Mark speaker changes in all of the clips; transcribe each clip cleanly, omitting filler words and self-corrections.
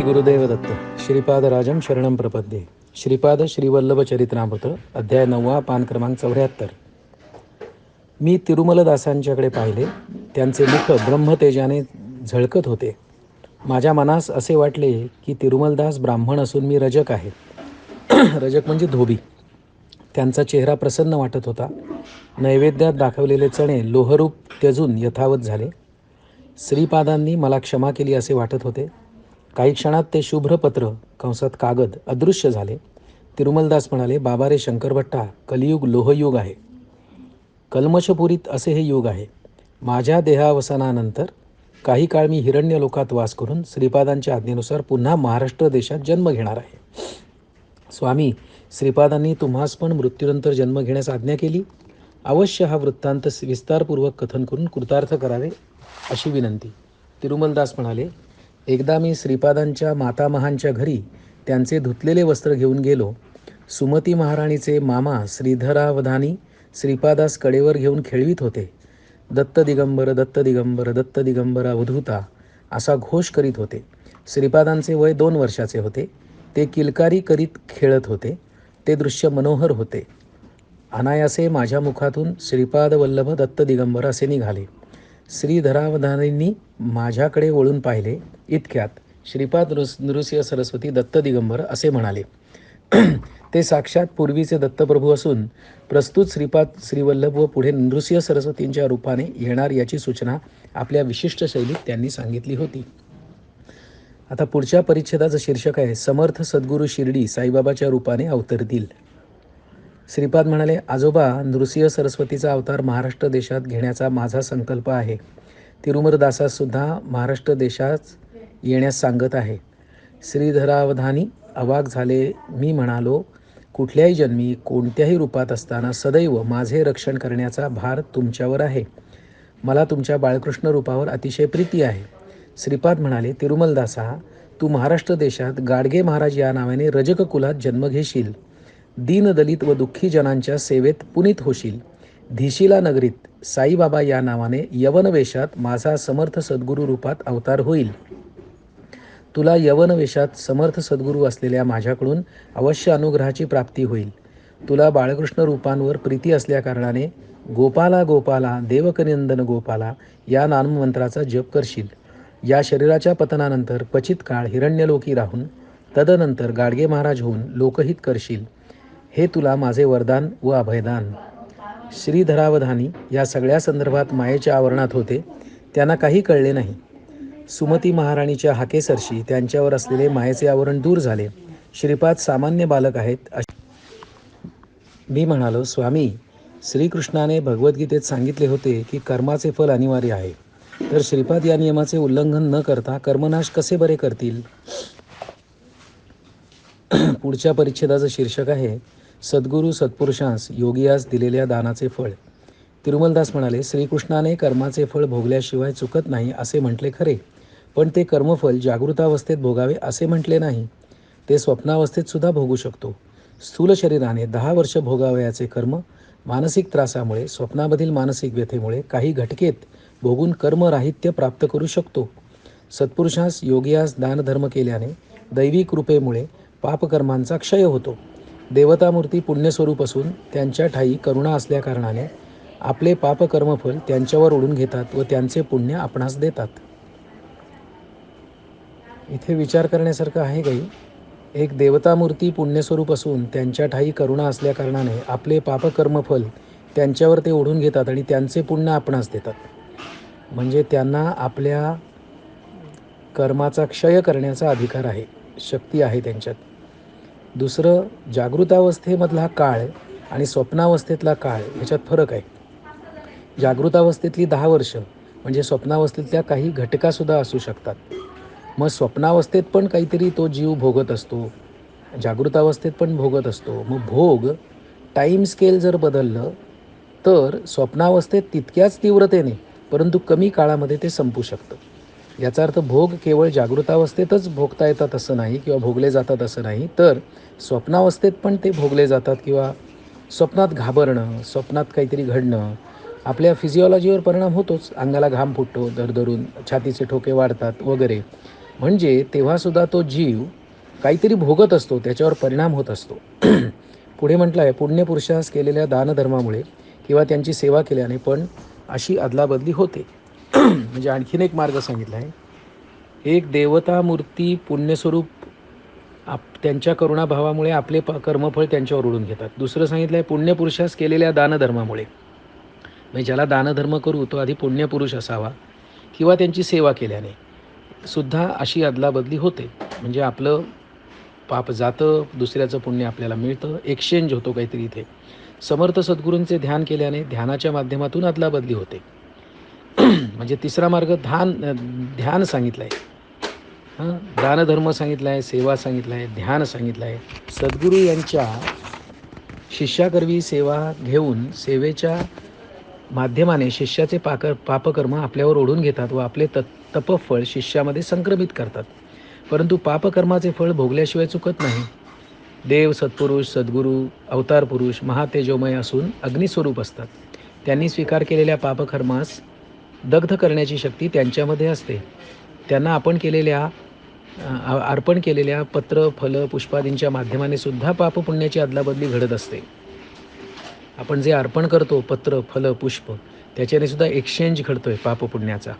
Speaker 1: गुरुदेव दत्त. श्रीपादराजम शरणम प्रपद्ये. श्रीपाद श्रीवल्लभ चरित्रामृत अध्याय 9 पान क्रमांक 74. मी तिरुमलदासांच्याकडे पाहिले. त्यांचे मुख ब्रह्मतेजाने झळकत होते. माझ्या मनास असे वाटले की तिरुमलदास ब्राह्मण असून मी रजक आहे. रजक म्हणजे धोबी. त्यांचा चेहरा प्रसन्न वाटत होता. नैवेद्यात दाखवलेले चणे लोहरूप त्यजून यथावत झाले. श्रीपादांनी मला क्षमा केली असे वाटत होते. काही क्षणात ते शुभ्र पत्र कंसात कागद अदृश्य झाले. तिरुमलदास म्हणाले, बाबा रे शंकरभट्टा, कलियुग लोहयुग आहे. कल्मषपुरीत असे हे युग आहे. माझ्या देहावसानानंतर काही काळ मी हिरण्य लोकात वास करून श्रीपादांच्या आज्ञेनुसार पुन्हा महाराष्ट्र देशात जन्म घेणार आहे. स्वामी, श्रीपादांनी तुम्हास पण मृत्यूनंतर जन्म घेण्यास आज्ञा केली. अवश्य हा वृत्तांत विस्तारपूर्वक कथन करून कृतार्थ करावे अशी विनंती. तिरुमलदास म्हणाले, एकदा मी श्रीपादांच्या मातामहांच्या घरी त्यांचे धुतलेले वस्त्र घेऊन गेलो. सुमती महाराणीचे मामा श्रीधरावधानी श्रीपादास कडेवर घेऊन खेळवीत होते. दत्त दिगंबर, दत्त दिगंबर, दत्त दिगंबर अवधूता असा घोष करीत होते. श्रीपादांचे वय 2 वर्षाचे होते. ते किलकारी करीत खेळत होते. ते दृश्य मनोहर होते. अनायासे माझ्या मुखातून श्रीपाद वल्लभ दत्त दिगंबर असे निघाले. श्रीधरावधानींनी माझ्याकडे वळून पाहिले. इतक्यात श्रीपाद नृसिंह सरस्वती दत्त दिगंबर असे म्हणाले. ते साक्षात पूर्वीचे दत्तप्रभू असून प्रस्तुत श्रीपाद श्रीवल्लभ व पुढे नृसिंह सरस्वतींच्या रूपाने येणार याची सूचना आपल्या विशिष्ट शैलीत त्यांनी सांगितली होती. आता पुढच्या परिच्छेदाचं शीर्षक आहे, समर्थ सद्गुरू शिर्डी साईबाबाच्या रूपाने अवतरतील. श्रीपाद म्हणाले, आजोबा, नृसिंह सरस्वतीचा अवतार महाराष्ट्र देशात घेण्याचा माझा संकल्प आहे. तिरुमलदासास सुद्धा महाराष्ट्र देशात येण्यास सांगत आहे. श्रीधरावधानी अवाक झाले. मी म्हणालो, कुठल्याही जन्मी कोणत्याही रूपात असताना सदैव माझे रक्षण करण्याचा भार तुमच्यावर आहे. मला तुमच्या बाळकृष्ण रूपावर अतिशय प्रीती आहे. श्रीपाद म्हणाले, तिरुमलदासा, तू महाराष्ट्र देशात गाडगे महाराज या नावाने रजक कुलात जन्म घेशील. दीनदलित व दुःखी जनांच्या सेवेत पुनीत होशील. धिशिला नगरीत साईबाबा या नावाने यवन वेशात माझा समर्थ सद्गुरू रूपात अवतार होईल. तुला यवन वेशात समर्थ सद्गुरू असलेल्या माझ्याकडून अवश्य अनुग्रहाची प्राप्ती होईल. तुला बाळकृष्ण रूपांवर प्रीती असल्याकारणाने गोपाला गोपाला देवकनंदन गोपाला या नाममंत्राचा जप करशील. या शरीराच्या पतनानंतर क्वचित काळ हिरण्यलोकी राहून तदनंतर गाडगे महाराज होऊन लोकहित करशील. हे तुला माझे वरदान व अभयदान. श्रीधरावधानी या सगळ्या संदर्भात मायेच्या आवरणात होते. त्यांना काही कळले नाही. सुमती महाराणीच्या हाकेसरशी त्यांच्यावर असलेले मायेचे आवरण दूर झाले. श्रीपाद सामान्य बालक आहेत. मी म्हणालो, स्वामी, श्रीकृष्णाने भगवद्गीतेत सांगितले होते की कर्माचे फल अनिवार्य आहे. तर श्रीपाद या नियमाचे उल्लंघन न करता कर्मनाश कसे बरे करतील? पुढच्या परिच्छेदाचं शीर्षक आहे, सद्गुरू सत्पुरुषांस योगियास दिलेल्या दानाचे फळ. तिरुमलदास म्हणाले, श्रीकृष्णाने कर्माचे फळ भोगल्याशिवाय चुकत नाही असे म्हटले खरे, पण ते कर्मफल जागृतावस्थेत भोगावे असे म्हटले नाही. ते स्वप्नावस्थेत सुद्धा भोगू शकतो. स्थूल शरीराने 10 वर्ष भोगावयाचे कर्म मानसिक त्रासामुळे, स्वप्नामधील मानसिक व्यथेमुळे काही घटकेत भोगून कर्मराहित्य प्राप्त करू शकतो. सत्पुरुषांस योगियास दानधर्म केल्याने दैवी कृपेमुळे पापकर्मांचा क्षय होतो. देवतामूर्ती पुण्यस्वरूप असून त्यांच्या ठायी करुणा असल्याकारणाने आपले पापकर्मफल त्यांच्यावर ओढून घेतात व त्यांचे पुण्य आपणास देतात. इथे विचार करण्यासारखं आहे काही. एक देवतामूर्ती पुण्यस्वरूप असून त्यांच्या ठायी करुणा असल्याकारणाने आपले पापकर्मफल त्यांच्यावर ते ओढून घेतात आणि त्यांचे पुण्य आपणास देतात. म्हणजे त्यांना आपल्या कर्माचा क्षय करण्याचा अधिकार आहे, शक्ती आहे त्यांच्यात. दुसरं, जागृतावस्थेमधला काळ आणि स्वप्नावस्थेतला काळ याच्यात फरक आहे. जागृतावस्थेतली 10 वर्ष म्हणजे स्वप्नावस्थेतल्या काही घटकासुद्धा असू शकतात. मग स्वप्नावस्थेत पण काहीतरी तो जीव भोगत असतो, जागृतावस्थेत पण भोगत असतो. मग भोग टाईम स्केल जर बदललं तर स्वप्नावस्थेत तितक्याच तीव्रतेने परंतु कमी काळामध्ये ते संपू शकतं. याचा अर्थ भोग केवळ जागृतावस्थेतच भोगता येतात असं नाही किंवा भोगले जातात असं नाही, तर स्वप्नावस्थेत पण ते भोगले जातात. किंवा स्वप्नात घाबरणं, स्वप्नात काहीतरी घडणं आपल्या फिजिओलॉजीवर परिणाम होतोच. अंगाला घाम फुटतो, दरदरून छातीचे ठोके वाढतात वगैरे. म्हणजे तेव्हासुद्धा तो जीव काहीतरी भोगत असतो, त्याच्यावर परिणाम होत असतो. पुढे म्हटलं आहे, पुण्यपुरुषास केलेल्या दानधर्मामुळे किंवा त्यांची सेवा केल्याने पण अशी अदलाबदली होते. म्हणजे आणखीन एक मार्ग सांगितला आहे. एक देवता मूर्ती पुण्यस्वरूप त्यांच्या करुणाभावामुळे आपले कर्मफळ त्यांच्यावर ओढून घेतात. दुसरं सांगितलं आहे, पुण्यपुरुषास केलेल्या दानधर्मामुळे. म्हणजे ज्याला दानधर्म करू तो आधी पुण्यपुरुष असावा किंवा त्यांची सेवा केल्याने सुद्धा अशी अदलाबदली होते. म्हणजे आपलं पाप जातं, दुसऱ्याचं पुण्य आपल्याला मिळतं, एक्सचेंज होतो काहीतरी इथे. समर्थ सद्गुरूंचे ध्यान केल्याने ध्यानाच्या माध्यमातून अदलाबदली होते. म्हणजे तिसरा मार्ग ध्यान सांगितलं आहे. दानधर्म सांगितला आहे, सेवा सांगितला आहे, ध्यान सांगितलं आहे. सद्गुरू यांच्या शिष्याकरवी सेवा घेऊन सेवेच्या माध्यमाने शिष्याचे पापकर्म आपल्यावर ओढून घेतात व आपले तपफळ शिष्यामध्ये संक्रमित करतात. परंतु पापकर्माचे फळ भोगल्याशिवाय चुकत नाही. देव, सत्पुरुष, सद्गुरू, अवतार पुरुष महातेजोमय असून अग्निस्वरूप असतात. त्यांनी स्वीकार केलेल्या पापकर्मास दग्ध करण्याची शक्ती त्यांच्यामध्ये असते. त्यांना अर्पण केलेल्या पत्र, फल, पुष्पादींच्या माध्यमाने सुद्धा पापपुण्याची अदलाबदली घडत असते. आपण जे अर्पण करतो, पत्र, फल, पुष्प, त्याच्याने सुद्धा एक्सचेंज घडतोय पापपुण्याचा.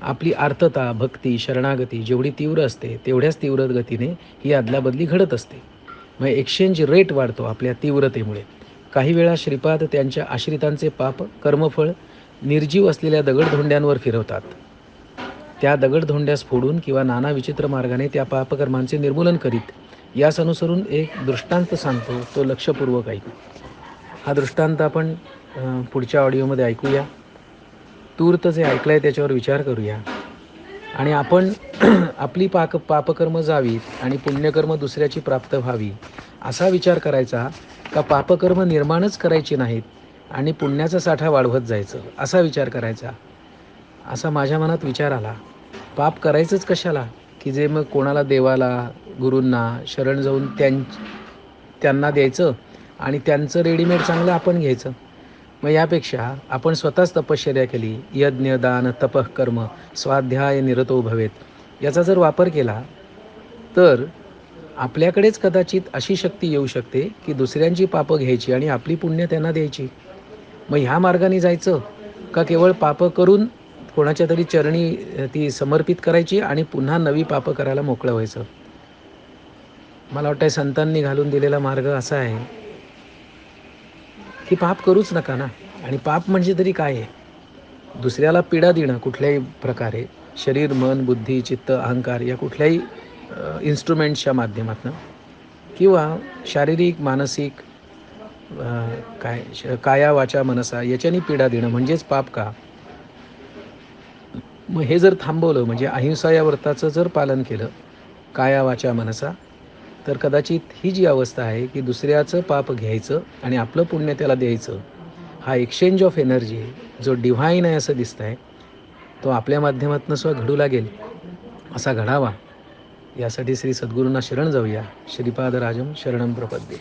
Speaker 1: आपली आर्तता, भक्ती, शरणागती जेवढी तीव्र असते तेवढ्याच तीव्र गतीने ही अदलाबदली घडत असते. मग एक्सचेंज रेट वाढतो आपल्या तीव्रतेमुळे. काही वेळा श्रीपाद त्यांच्या आश्रितांचे पाप कर्मफळ निर्जीव असलेल्या दगडधोंड्यांवर फिरवतात. त्या दगडधोंड्यास फोडून किंवा नाना विचित्र मार्गाने त्या पापकर्मांचे निर्मूलन करीत. यास अनुसरून एक दृष्टांत सांगतो, तो लक्षपूर्वक ऐकू. हा दृष्टांत आपण पुढच्या ऑडिओमध्ये ऐकूया. तूर्त जे ऐकलं आहे त्याच्यावर विचार करूया आणि आपण आपली पापकर्म जावीत आणि पुण्यकर्म दुसऱ्याची प्राप्त व्हावी असा विचार करायचा का पापकर्म निर्माणच करायची नाहीत आणि पुण्याचा साठा वाढवत जायचं असा विचार करायचा. असा माझ्या मनात विचार आला. पाप करायचंच कशाला की जे मग कोणाला देवाला, गुरूंना शरण जाऊन त्यांना द्यायचं आणि त्यांचं रेडीमेड चांगलं आपण घ्यायचं. मग यापेक्षा आपण स्वतःच तपश्चर्या केली, यज्ञ, दान, तपः, कर्म, स्वाध्याय, निरतो भवेत याचा जर वापर केला तर आपल्याकडेच कदाचित अशी शक्ती येऊ शकते की दुसऱ्यांची पापं घ्यायची आणि आपली पुण्य त्यांना द्यायची. मग ह्या मार्गाने जायचं का केवळ पापं करून कोणाच्या तरी चरणी ती समर्पित करायची आणि पुन्हा नवी पापं करायला मोकळं व्हायचं? मला वाटतं संतांनी घालून दिलेला मार्ग असा आहे की पाप करूच नका ना. आणि पाप म्हणजे तरी काय आहे? दुसऱ्याला पीडा देणं कुठल्याही प्रकारे, शरीर, मन, बुद्धी, चित्त, अहंकार या कुठल्याही इन्स्ट्रुमेंट्सच्या माध्यमातून किंवा शारीरिक, मानसिक, काया, वाचा, मनसा याच्याने पीडा देणं म्हणजेच पाप का? मग हे जर थांबवलं, म्हणजे अहिंसा या व्रताचं जर पालन केलं, काया, वाचा, मनसा, तर कदाचित ही जी अवस्था आहे की दुसऱ्याचं पाप घ्यायचं आणि आपलं पुण्य त्याला द्यायचं, हा एक्सचेंज ऑफ एनर्जी जो डिव्हाइन आहे असं दिसत आहे, तो आपल्या माध्यमातून सुद्धा घडू लागेल. असा घडावा यासाठी श्री सद्गुरूंना शरण जाऊया. श्रीपाद राजम शरणम प्रपद्ये.